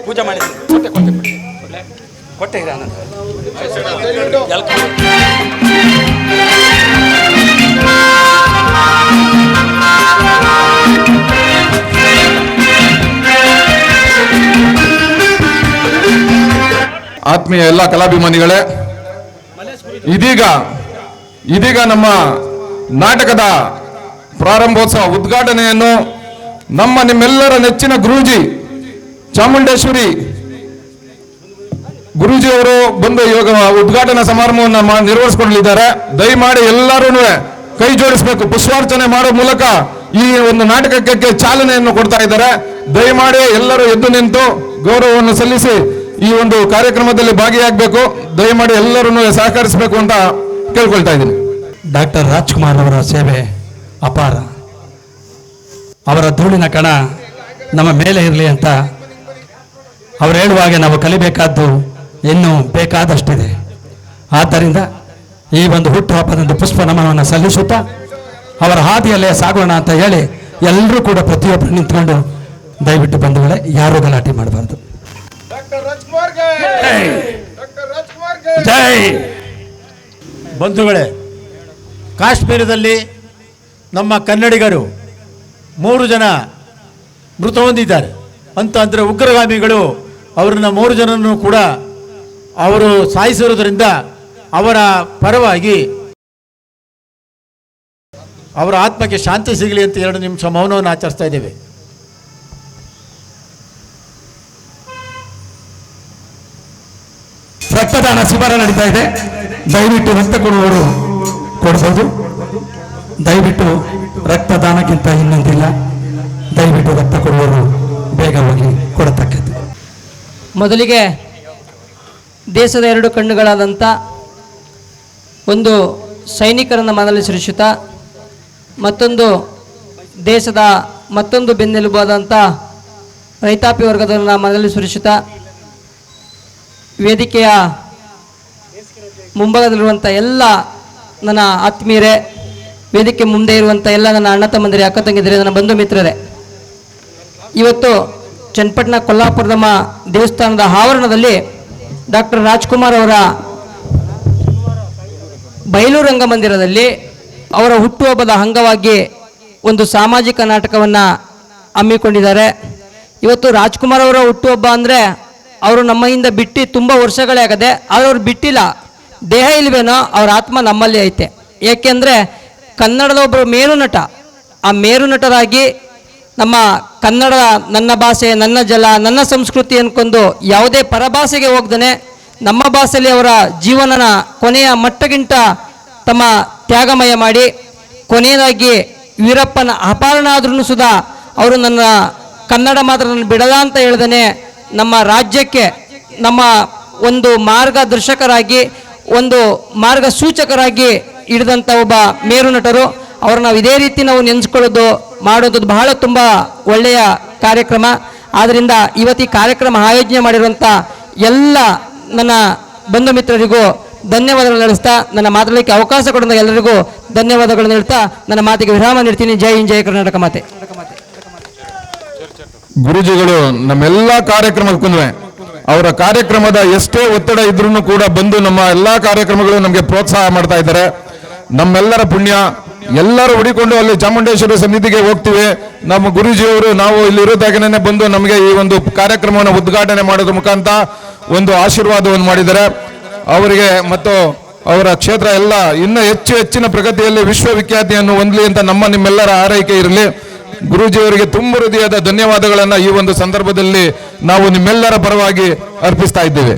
ಪೂಜೆ ಮಾಡಿದ್ದೀನಿ. ಕೊಟ್ಟೆ ಆತ್ಮೀಯ ಎಲ್ಲ ಕಲಾಭಿಮಾನಿಗಳೇ, ಇದೀಗ ನಮ್ಮ ನಾಟಕದ ಪ್ರಾರಂಭೋತ್ಸವ ಉದ್ಘಾಟನೆಯನ್ನು ನಿಮ್ಮೆಲ್ಲರ ನೆಚ್ಚಿನ ಗುರೂಜಿ ಚಾಮುಂಡೇಶ್ವರಿ ಗುರೂಜಿಯವರು ಬಂದು ಇವಾಗ ಉದ್ಘಾಟನಾ ಸಮಾರಂಭವನ್ನು ನಿರ್ವಹಿಸಿಕೊಳ್ಳಲಿದ್ದಾರೆ. ದಯಮಾಡಿ ಎಲ್ಲರೂ ಕೈ ಜೋಡಿಸಬೇಕು. ಪುಷ್ಪಾರ್ಚನೆ ಮಾಡೋ ಮೂಲಕ ಈ ಒಂದು ನಾಟಕಕ್ಕೆ ಚಾಲನೆಯನ್ನು ಕೊಡ್ತಾ ಇದ್ದಾರೆ. ದಯಮಾಡಿ ಎಲ್ಲರೂ ಎದ್ದು ನಿಂತು ಗೌರವವನ್ನು ಸಲ್ಲಿಸಿ ಈ ಒಂದು ಕಾರ್ಯಕ್ರಮದಲ್ಲಿ ಭಾಗಿಯಾಗಬೇಕು. ದಯಮಾಡಿ ಎಲ್ಲರೂ ಸಹಕರಿಸಬೇಕು ಅಂತ ಕೇಳ್ಕೊಳ್ತಾ ಇದ್ದೀನಿ. ಡಾಕ್ಟರ್ ರಾಜ್ಕುಮಾರ್ ಅವರ ಸೇವೆ ಅಪಾರ. ಅವರ ಧೂಳಿನ ಕಣ ನಮ್ಮ ಮೇಲೆ ಇರಲಿ ಅಂತ ಅವರು ಹೇಳುವಾಗೆ ನಾವು ಕಲಿಬೇಕಾದ್ದು ಇನ್ನೂ ಬೇಕಾದಷ್ಟಿದೆ. ಆದ್ದರಿಂದ ಈ ಒಂದು ಹುಟ್ಟುಹಬ್ಬದಂದು ಪುಷ್ಪ ನಮನವನ್ನು ಸಲ್ಲಿಸುತ್ತಾ ಅವರ ಹಾದಿಯಲ್ಲೇ ಸಾಗೋಣ ಅಂತ ಹೇಳಿ ಎಲ್ಲರೂ ಕೂಡ ಪ್ರತಿಯೊಬ್ಬರು ನಿಂತ್ಕೊಂಡು ದಯವಿಟ್ಟು ಬಂಧುಗಳೇ ಯಾರೂ ಗಲಾಟೆ ಮಾಡಬಾರ್ದು. ಜೈ. ಬಂಧುಗಳೇ, ಕಾಶ್ಮೀರದಲ್ಲಿ ನಮ್ಮ ಕನ್ನಡಿಗರು 3 ಜನ ಮೃತ ಹೊಂದಿದ್ದಾರೆ ಅಂದರೆ ಉಗ್ರಗಾಮಿಗಳು ಅವರನ್ನ 3 ಜನರನ್ನು ಕೂಡ ಅವರು ಸಾಯಿಸಿರುವುದರಿಂದ ಅವರ ಪರವಾಗಿ ಅವರ ಆತ್ಮಕ್ಕೆ ಶಾಂತಿ ಸಿಗಲಿ ಅಂತ 2 ನಿಮಿಷ ಮೌನವನ್ನು ಆಚರಿಸ್ತಾ ಇದ್ದೇವೆ. ರಕ್ತದಾನ ಶಿಬಿರ ನಡೀತಾ ಇದೆ. ದಯವಿಟ್ಟು ರಕ್ತ ಕೊಡುವವರು ಕೊಡಬಹುದು. ದಯವಿಟ್ಟು ರಕ್ತದಾನಕ್ಕಿಂತ ಇನ್ನೊಂದಿಲ್ಲ. ದಯವಿಟ್ಟು ರಕ್ತ ಕೊಡುವವರು ಬೇಗ ಹೋಗಿ ಕೊಡತಕ್ಕದ್ದು. ಮೊದಲಿಗೆ ದೇಶದ 2 ಕಣ್ಣುಗಳಾದಂಥ ಒಂದು ಸೈನಿಕರನ್ನು ಮನದಲ್ಲಿ ಸುರಿಸುತ್ತಾ ಮತ್ತೊಂದು ದೇಶದ ಮತ್ತೊಂದು ಬೆನ್ನೆಲುಬಾದಂಥ ರೈತಾಪಿ ವರ್ಗದವರನ್ನು ಮನದಲ್ಲಿ ಸುರಿಸುತ್ತಾ ವೇದಿಕೆಯ ಮುಂಭಾಗದಲ್ಲಿರುವಂಥ ಎಲ್ಲ ನನ್ನ ಆತ್ಮೀಯರೇ, ವೇದಿಕೆ ಮುಂದೆ ಇರುವಂಥ ಎಲ್ಲ ನನ್ನ ಅಣ್ಣ ತಮ್ಮಂದಿರೇ, ಅಕ್ಕ ತಂಗಿದಿರೇ, ನನ್ನ ಬಂಧು ಮಿತ್ರರೇ, ಇವತ್ತು ಚನ್ನಪಟ್ಟಣ ಕೊಲ್ಲಾಪುರದಮ್ಮ ದೇವಸ್ಥಾನದ ಆವರಣದಲ್ಲಿ ಡಾಕ್ಟರ್ ರಾಜ್ಕುಮಾರ್ ಅವರ ಬಯಲು ರಂಗಮಂದಿರದಲ್ಲಿ ಅವರ ಹುಟ್ಟುಹಬ್ಬದ ಅಂಗವಾಗಿ ಒಂದು ಸಾಮಾಜಿಕ ನಾಟಕವನ್ನು ಹಮ್ಮಿಕೊಂಡಿದ್ದಾರೆ. ಇವತ್ತು ರಾಜ್ಕುಮಾರ್ ಅವರ ಹುಟ್ಟುಹಬ್ಬ ಅಂದರೆ ಅವರು ನಮ್ಮಿಂದ ಬಿಟ್ಟು ತುಂಬ ವರ್ಷಗಳೇ ಆಗದೆ, ಆದರೆ ಅವ್ರು ಬಿಟ್ಟಿಲ್ಲ. ದೇಹ ಇಲ್ವೇನೋ ಅವ್ರ ಆತ್ಮ ನಮ್ಮಲ್ಲಿ ಐತೆ. ಏಕೆಂದರೆ ಕನ್ನಡದ ಒಬ್ಬರು ಮೇರು ನಟ, ಆ ಮೇರು ನಟರಾಗಿ ನಮ್ಮ ಕನ್ನಡ ನನ್ನ ಭಾಷೆ, ನನ್ನ ಜಲ, ನನ್ನ ಸಂಸ್ಕೃತಿ ಅನ್ಕೊಂಡು ಯಾವುದೇ ಪರಭಾಷೆಗೆ ಹೋಗ್ದೇ ನಮ್ಮ ಭಾಷೆಯಲ್ಲಿ ಅವರ ಜೀವನನ ಕೊನೆಯ ಮಟ್ಟಗಿಂತ ತಮ್ಮ ತ್ಯಾಗಮಯ ಮಾಡಿ ಕೊನೆಯದಾಗಿ ವೀರಪ್ಪನ ಅಪಹರಣ ಆದ್ರೂ ಸುಧಾ ಅವರು ನನ್ನ ಕನ್ನಡ ಮಾತ್ರ ನನ್ನ ಬಿಡಲ್ಲ ಅಂತ ಹೇಳ್ದೇ ನಮ್ಮ ರಾಜ್ಯಕ್ಕೆ ನಮ್ಮ ಒಂದು ಮಾರ್ಗದರ್ಶಕರಾಗಿ, ಒಂದು ಮಾರ್ಗಸೂಚಕರಾಗಿ ಹಿಡಿದಂಥ ಒಬ್ಬ ಮೇರು ನಟರು. ಅವ್ರು ನಾವು ಇದೇ ರೀತಿ ನಾವು ನೆನೆಸ್ಕೊಳ್ಳೋದು ಮಾಡೋದು ಬಹಳ ತುಂಬ ಒಳ್ಳೆಯ ಕಾರ್ಯಕ್ರಮ. ಆದ್ದರಿಂದ ಇವತ್ತು ಈ ಕಾರ್ಯಕ್ರಮ ಆಯೋಜನೆ ಮಾಡಿರುವಂಥ ಎಲ್ಲ ನನ್ನ ಬಂಧು ಮಿತ್ರರಿಗೂ ಧನ್ಯವಾದಗಳನ್ನು ನಡೆಸ್ತಾ ನನ್ನ ಮಾತಾಡಲಿಕ್ಕೆ ಅವಕಾಶ ಕೊಡುವಂಥ ಎಲ್ಲರಿಗೂ ಧನ್ಯವಾದಗಳನ್ನು ಹೇಳ್ತಾ ನನ್ನ ಮಾತಿಗೆ ವಿರಾಮ ನೀಡ್ತೀನಿ. ಜೈ ಹಿಂದ್, ಜೈ ಕರ್ನಾಟಕ ಮಾತೆ. ಗುರುಜಿಗಳು ನಮ್ಮೆಲ್ಲ ಕಾರ್ಯಕ್ರಮಕ್ಕೂ ಅವರ ಕಾರ್ಯಕ್ರಮದ ಎಷ್ಟೇ ಒತ್ತಡ ಇದ್ರೂ ಕೂಡ ಬಂದು ನಮ್ಮ ಎಲ್ಲಾ ಕಾರ್ಯಕ್ರಮಗಳು ನಮಗೆ ಪ್ರೋತ್ಸಾಹ ಮಾಡ್ತಾ ಇದ್ದಾರೆ. ನಮ್ಮೆಲ್ಲರ ಪುಣ್ಯ. ಎಲ್ಲರೂ ಹುಡಿಕೊಂಡು ಅಲ್ಲಿ ಚಾಮುಂಡೇಶ್ವರಿ ಸನ್ನಿಧಿಗೆ ಹೋಗ್ತೀವಿ. ನಮ್ಮ ಗುರೂಜಿಯವರು ನಾವು ಇಲ್ಲಿ ಇರೋದಾಗನೇ ಬಂದು ನಮಗೆ ಈ ಒಂದು ಕಾರ್ಯಕ್ರಮವನ್ನು ಉದ್ಘಾಟನೆ ಮಾಡೋದ್ರ ಮುಖಾಂತರ ಒಂದು ಆಶೀರ್ವಾದವನ್ನು ಮಾಡಿದ್ದಾರೆ. ಅವರಿಗೆ ಮತ್ತು ಅವರ ಕ್ಷೇತ್ರ ಎಲ್ಲ ಇನ್ನೂ ಹೆಚ್ಚಿನ ಪ್ರಗತಿಯಲ್ಲಿ ವಿಶ್ವವಿಖ್ಯಾತಿಯನ್ನು ಹೊಂದಲಿ ಅಂತ ನಿಮ್ಮೆಲ್ಲರ ಆರೈಕೆ ಇರಲಿ. ಗುರೂಜಿಯವರಿಗೆ ತುಂಬ ಹೃದಯದ ಧನ್ಯವಾದಗಳನ್ನು ಈ ಒಂದು ಸಂದರ್ಭದಲ್ಲಿ ನಾವು ನಿಮ್ಮೆಲ್ಲರ ಪರವಾಗಿ ಅರ್ಪಿಸ್ತಾ ಇದ್ದೇವೆ.